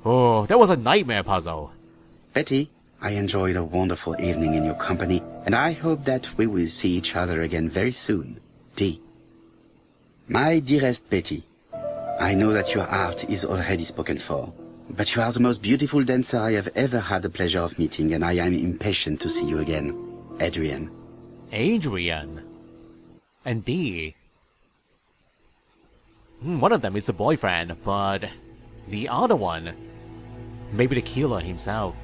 Oh, that was a nightmare puzzle. Betty, I enjoyed a wonderful evening in your company, and I hope that we will see each other again very soon. D. My dearest Betty, I know that your art is already spoken for, but you are the most beautiful dancer I have ever had the pleasure of meeting, and I am impatient to see you again. Adrian. Adrian. And D. One of them is the boyfriend, but the other one, maybe the killer himself.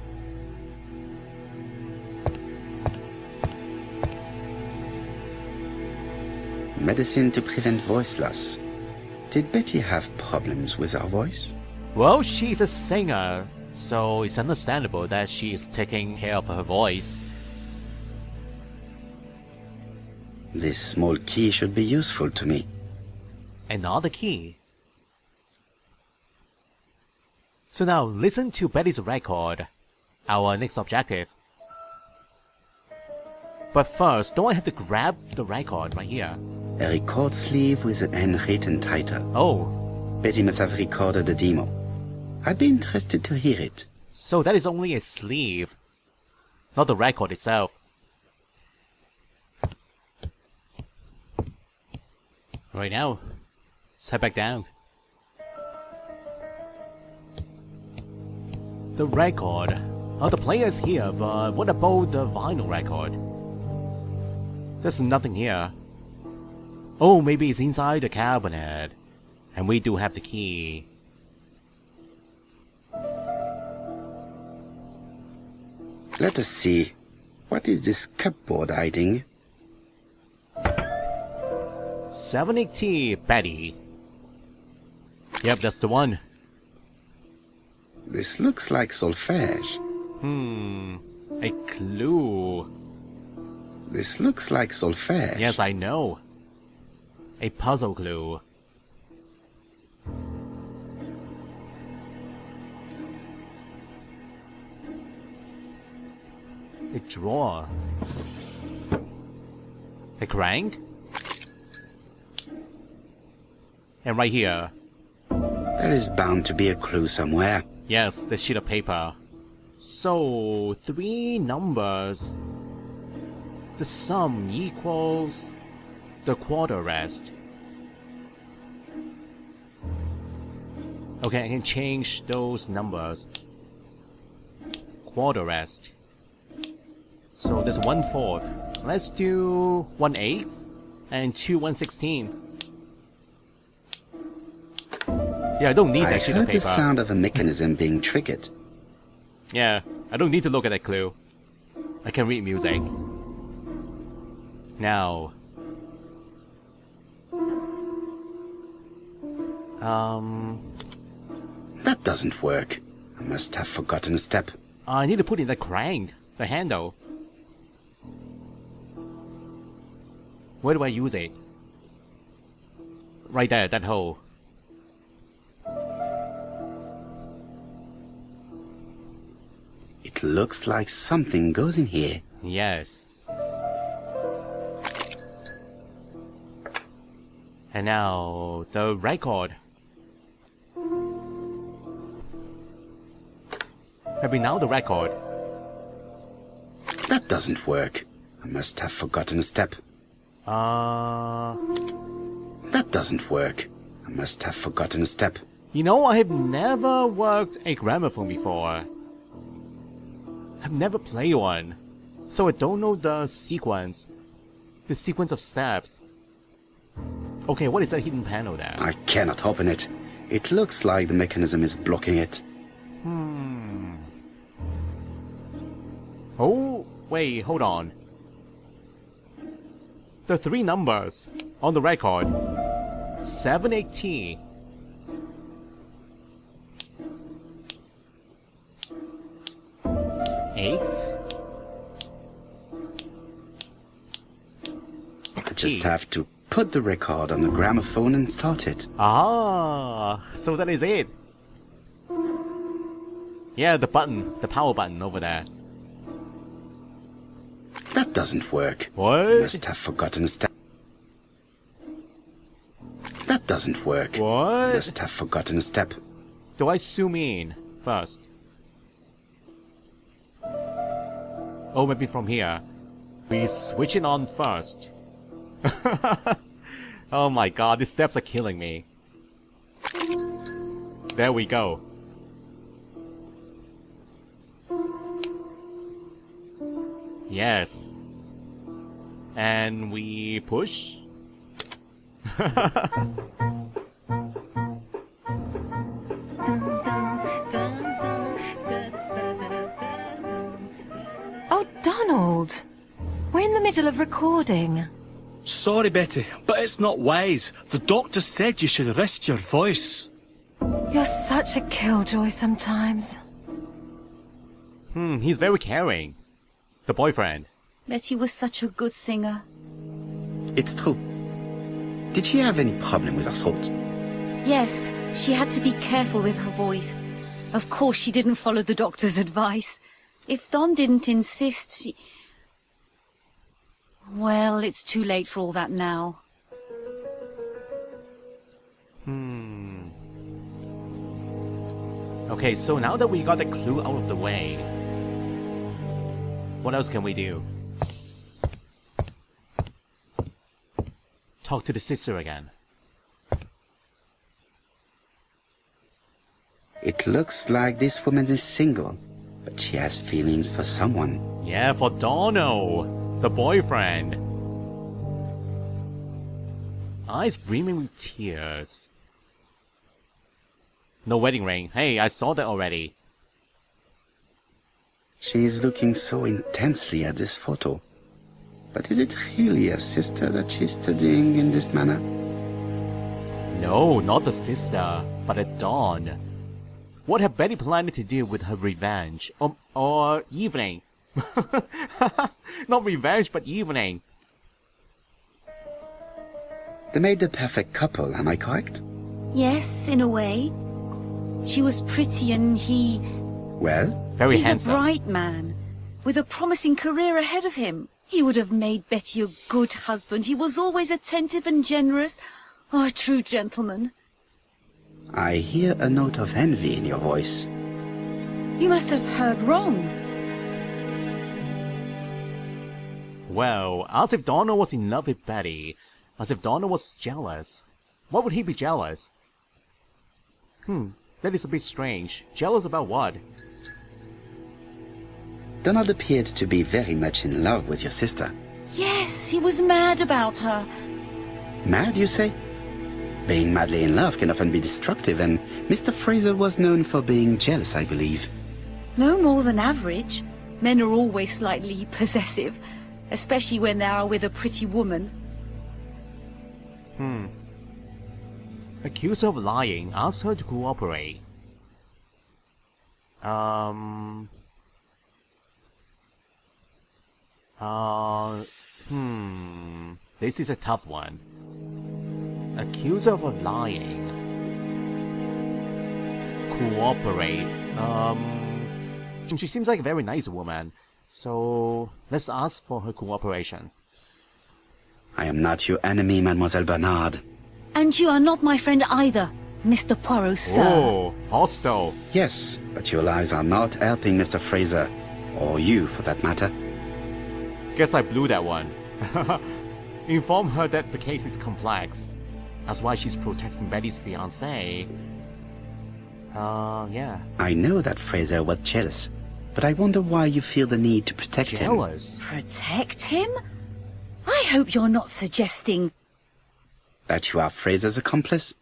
Medicine to prevent voice loss. Did Betty have problems with her voice? Well, she's a singer, so it's understandable that she is taking care of her voice. This small key should be useful to me. Another key. So now, listen to Betty's record, our next objective. But first, don't I have to grab the record right here? A record sleeve with an handwritten title. Oh. Betty must have recorded the demo. I'd be interested to hear it. So that is only a sleeve, not the record itself. Right now, let's head back down. The record. Oh, the player is here, but what about the vinyl record? There's nothing here. Oh, maybe it's inside the cabinet. And we do have the key. Let us see. What is this cupboard hiding? 70 Betty. Yep, that's the one. This looks like solfège. A clue. This looks like solfège. Yes, I know. A puzzle clue. A drawer. A crank? And right here. There is bound to be a clue somewhere. Yes, the sheet of paper. So, 3 numbers. The sum equals the quarter rest. Okay, I can change those numbers. Quarter rest. So there's 1/4. Let's do 1/8 and 2 1/16. Yeah, I don't need that sheet of I paper. heard the sound of a mechanism being triggered. Yeah, I don't need to look at that clue. I can read music. Now. That doesn't work. I must have forgotten a step. I need to put in the crank, the handle. Where do I use it? Right there, that hole. It looks like something goes in here. Yes. And now, the record. Maybe now the record. That doesn't work. I must have forgotten a step. That doesn't work. I must have forgotten a step. You know, I have never worked a gramophone before. I've never played one. So I don't know the sequence. The sequence of steps. Okay, what is that hidden panel there? I cannot open it. It looks like the mechanism is blocking it. Oh, wait, hold on. The 3 numbers on the record. 78T. I just have to put the record on the gramophone and start it. Ah, so that is it. Yeah, the button, the power button over there. That doesn't work. What? Must have forgotten a step. That doesn't work. What? Must have forgotten a step. Do I zoom in? first. Oh, maybe from here. We switch it on first. Oh my god, these steps are killing me. There we go. Yes. And we push. Oh, Donald! We're in the middle of recording. Sorry, Betty, but it's not wise. The doctor said you should rest your voice. You're such a killjoy sometimes. He's very caring. The boyfriend. Betty was such a good singer. It's true. Did she have any problem with her throat? Yes, she had to be careful with her voice. Of course she didn't follow the doctor's advice. If Don didn't insist, she... Well, it's too late for all that now. Okay, so now that we got the clue out of the way, what else can we do? Talk to the sister again. It looks like this woman is single, but she has feelings for someone. Yeah, for Dono, the boyfriend. Eyes brimming with tears. No wedding ring. Hey, I saw that already. She is looking so intensely at this photo. But is it really a sister that she's studying in this manner? No, not the sister, but a Dawn. What had Betty planned to do with her revenge? Or evening? Not revenge, but evening. They made the perfect couple, am I correct? Yes, in a way. She was pretty and he... Well? Very He's handsome. a bright man, with a promising career ahead of him. He would have made Betty a good husband. He was always attentive and generous. Oh, a true gentleman. I hear a note of envy in your voice. You must have heard wrong. Well, as if Donna was in love with Betty. As if Donna was jealous. What would he be jealous? That is a bit strange. Jealous about what? Donald appeared to be very much in love with your sister. Yes, he was mad about her. Mad, you say? Being madly in love can often be destructive, and Mr. Fraser was known for being jealous, I believe. No more than average. Men are always slightly possessive, especially when they are with a pretty woman. Accused of lying, asked her to cooperate. This is a tough one. Accused of lying. Cooperate. She seems like a very nice woman. So, let's ask for her cooperation. I am not your enemy, Mademoiselle Bernard. And you are not my friend either, Mr. Poirot, sir. Oh, hostile. Yes, but your lies are not helping Mr. Fraser. Or you, for that matter. Guess I blew that one. Inform her that the case is complex. That's why she's protecting Betty's fiancé. Yeah. I know that Fraser was jealous, but I wonder why you feel the need to protect him. Jealous? Protect him? I hope you're not suggesting... That you are Fraser's accomplice?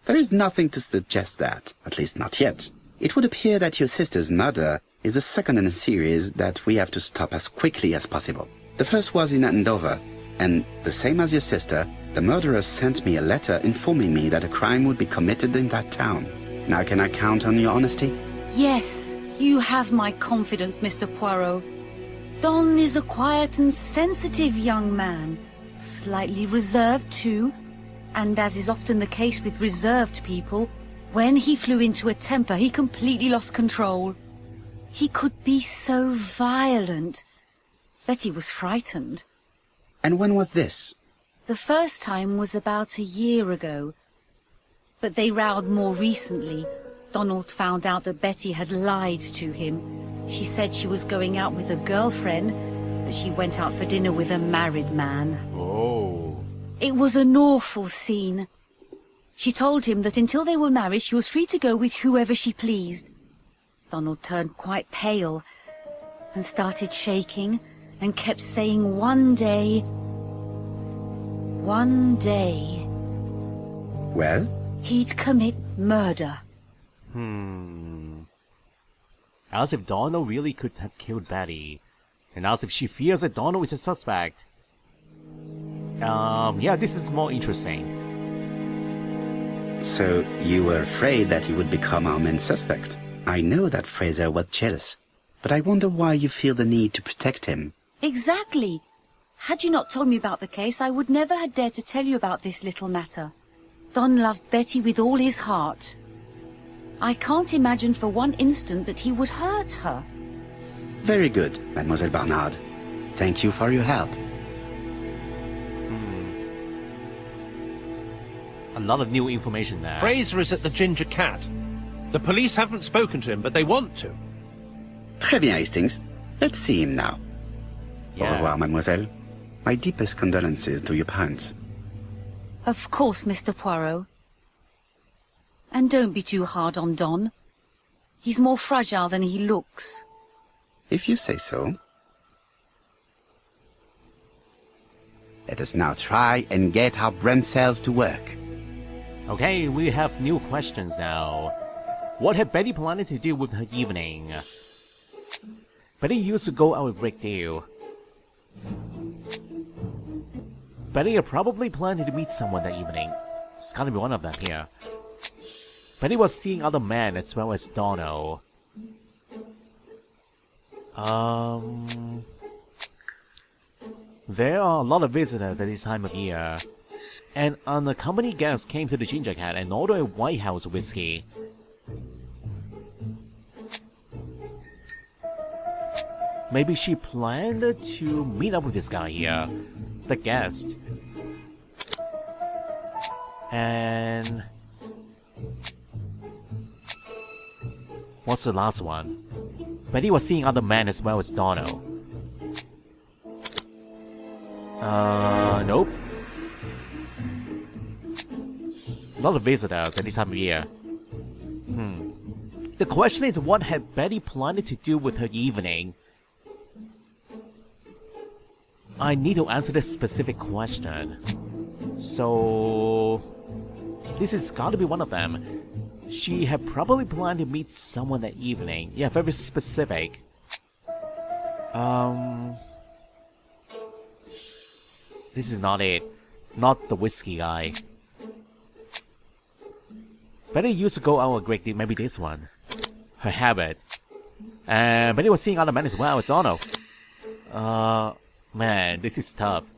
There is nothing to suggest that, at least not yet. It would appear that your sister's murder is the second in a series that we have to stop as quickly as possible. The first was in Andover, and the same as your sister, the murderer sent me a letter informing me that a crime would be committed in that town. Now can I count on your honesty? Yes, you have my confidence, Mr. Poirot. Don is a quiet and sensitive young man. Slightly reserved, too. And as is often the case with reserved people, when he flew into a temper, he completely lost control. He could be so violent. Betty was frightened. And when was this? The first time was about a year ago. But they rowed more recently, Donald found out that Betty had lied to him. She said she was going out with a girlfriend, but she went out for dinner with a married man. Oh. It was an awful scene. She told him that until they were married, she was free to go with whoever she pleased. Donald turned quite pale and started shaking and kept saying one day. Well? He'd commit murder. As if Donald really could have killed Betty. And as if she fears that Donald is a suspect. Yeah, this is more interesting. So you were afraid that he would become our main suspect. I know that Fraser was jealous, but I wonder why you feel the need to protect him. Exactly. Had you not told me about the case, I would never have dared to tell you about this little matter. Don loved Betty with all his heart. I can't imagine for one instant that he would hurt her. Very good, Mademoiselle Barnard. Thank you for your help. A lot of new information there. Fraser is at the Ginger Cat. The police haven't spoken to him, but they want to. Très bien, Hastings. Let's see him now. Au revoir, mademoiselle. My deepest condolences to your parents. Of course, Mr. Poirot. And don't be too hard on Don. He's more fragile than he looks. If you say so. Let us now try and get our brain cells to work. Okay, we have new questions now. What had Betty planned to do with her evening? Betty used to go out with Rick Deal. Betty had probably planned to meet someone that evening. It's gotta be one of them here. Betty was seeing other men as well as Dono. There are a lot of visitors at this time of year. An unaccompanied guest came to the Ginger Cat and ordered a White House whiskey. Maybe she planned to meet up with this guy here, the guest. And what's the last one? Betty was seeing other men as well as Dono. Nope. A lot of visitors at this time of year. The question is, what had Betty planned to do with her evening? I need to answer this specific question. So this has got to be one of them. She had probably planned to meet someone that evening. Yeah, very specific. This is not it. Not the whiskey guy. Betty used to go out a great deal. Maybe this one. Her habit. And Betty was seeing other men as well as Dono. Man, this is tough.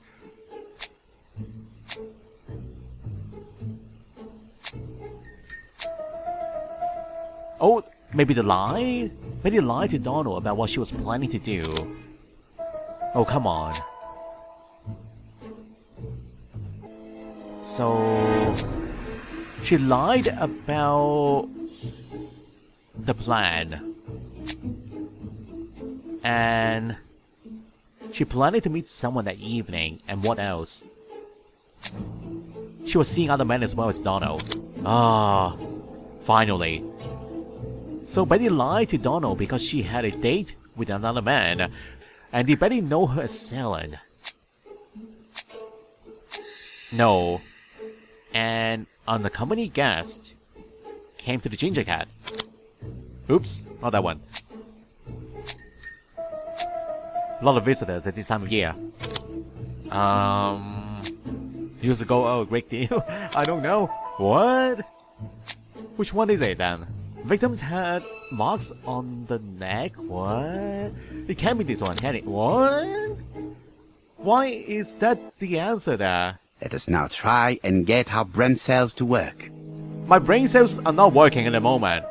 Oh, maybe the lie? Maybe lied to Donald about what she was planning to do. Oh, come on. So she lied about the plan. And she planned to meet someone that evening, and what else? She was seeing other men as well as Donald. Ah, finally. So Betty lied to Donald because she had a date with another man. And did Betty know her assailant? No. And unaccompanied guest came to the Ginger Cat. Oops, not that one. A lot of visitors at this time of year. Used to go a great deal. I don't know. What? Which one is it then? Victims had marks on the neck. What? It can't be this one, can it? What? Why is that the answer there? Let us now try and get our brain cells to work. My brain cells are not working at the moment.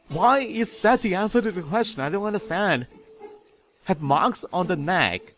Why is that the answer to the question? I don't understand. Had marks on the neck.